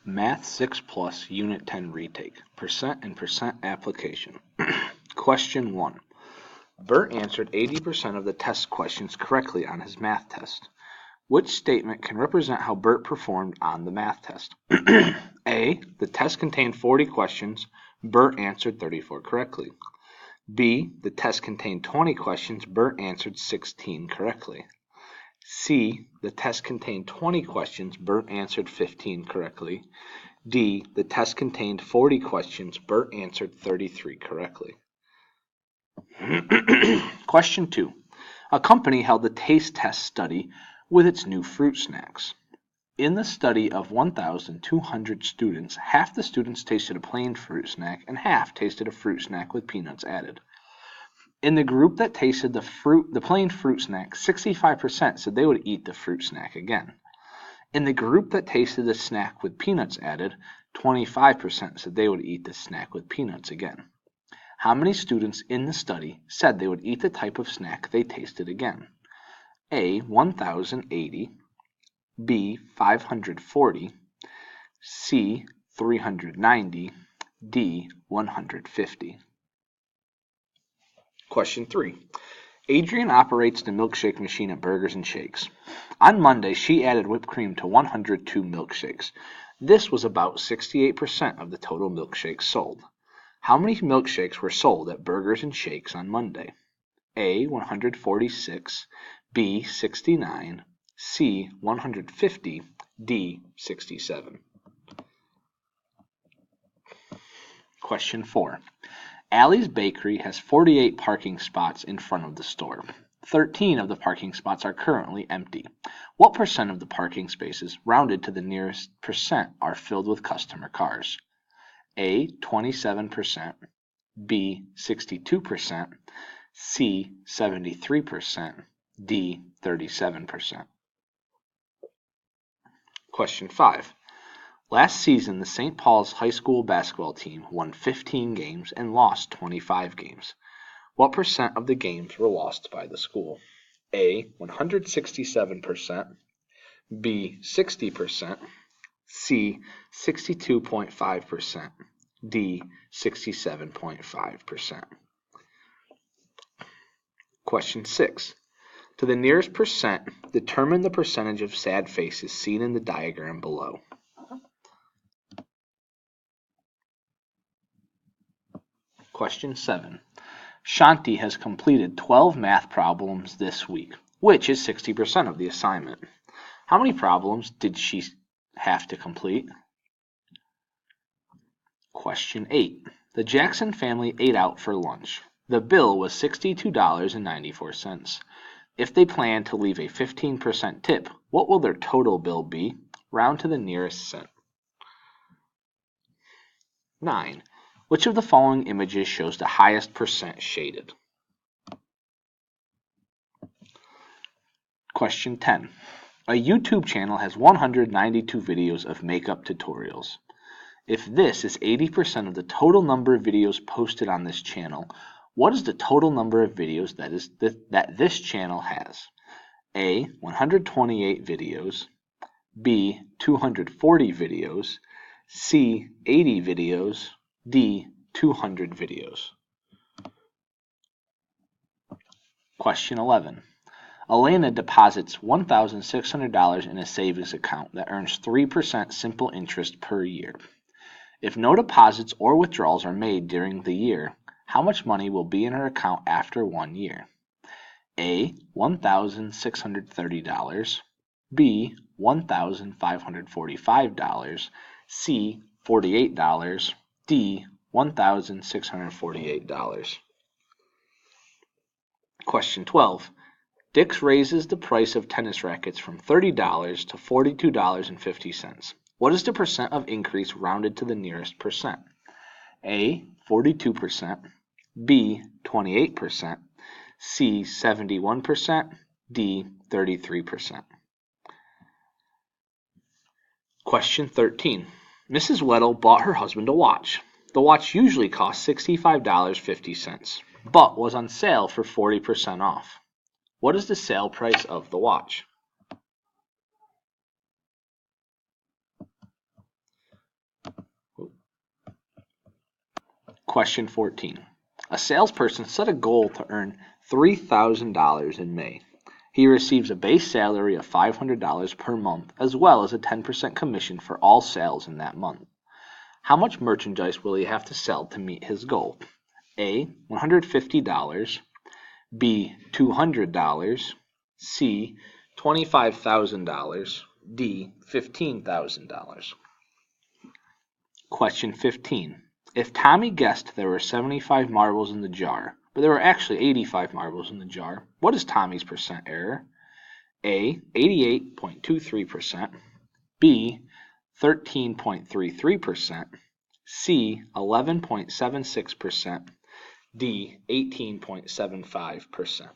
Math 6 Plus Unit 10 Retake, Percent and Percent Application. Question 1. Bert answered 80% of the test questions correctly on his math test. Which statement can represent how Bert performed on the math test? A. The test contained 40 questions. Bert answered 34 correctly. B. The test contained 20 questions. Bert answered 16 correctly. C. The test contained 20 questions. Bert answered 15 correctly. D. The test contained 40 questions. Bert answered 33 correctly. Question 2. A company held a taste test study with its new fruit snacks. In the study of 1,200 students, half the students tasted a plain fruit snack and half tasted a fruit snack with peanuts added. In the group that tasted the plain fruit snack, 65% said they would eat the fruit snack again. In the group that tasted the snack with peanuts added, 25% said they would eat the snack with peanuts again. How many students in the study said they would eat the type of snack they tasted again? A. 1,080, B. 540, C. 390, D. 150. Question 3. Adrian operates the milkshake machine at Burgers and Shakes. On Monday, she added whipped cream to 102 milkshakes. This was about 68% of the total milkshakes sold. How many milkshakes were sold at Burgers and Shakes on Monday? A. 146, B. 69, C. 150, D. 67. Question 4. Allie's Bakery has 48 parking spots in front of the store. 13 of the parking spots are currently empty. What percent of the parking spaces, rounded to the nearest percent, are filled with customer cars? A. 27%, B. 62%, C. 73%, D. 37%. Question 5. Last season, the St. Paul's High School basketball team won 15 games and lost 25 games. What percent of the games were lost by the school? A. 167%, B. 60%, C. 62.5%, D. 67.5%. Question 6. To the nearest percent, determine the percentage of sad faces seen in the diagram below. Question 7. Shanti has completed 12 math problems this week, which is 60% of the assignment. How many problems did she have to complete? Question 8. The Jackson family ate out for lunch. The bill was $62.94. If they plan to leave a 15% tip, what will their total bill be? Round to the nearest cent. 9. Which of the following images shows the highest percent shaded? Question 10. A YouTube channel has 192 videos of makeup tutorials. If this is 80% of the total number of videos posted on this channel, what is the total number of videos that this channel has? A. 128 videos, B. 240 videos, C. 80 videos, D. 200 videos. Question 11. Elena deposits $1,600 in a savings account that earns 3% simple interest per year. If no deposits or withdrawals are made during the year, how much money will be in her account after 1 year? A. $1,630, B. $1,545, C. $48, D. $1,648. Question 12. Dix raises the price of tennis rackets from $30 to $42.50. What is the percent of increase rounded to the nearest percent? A. 42%, B. 28%, C. 71%, D. 33%. Question 13. Mrs. Weddle bought her husband a watch. The watch usually costs $65.50, but was on sale for 40% off. What is the sale price of the watch? Question 14. A salesperson set a goal to earn $3,000 in May. He receives a base salary of $500 per month as well as a 10% commission for all sales in that month. How much merchandise will he have to sell to meet his goal? A. $150, B. $200, C. $25,000, D. $15,000. Question 15. If Tommy guessed there were 75 marbles in the jar, but there were actually 85 marbles in the jar, what is Tommy's percent error? A. 88.23%, B. 13.33%, C. 11.76%, D. 18.75%.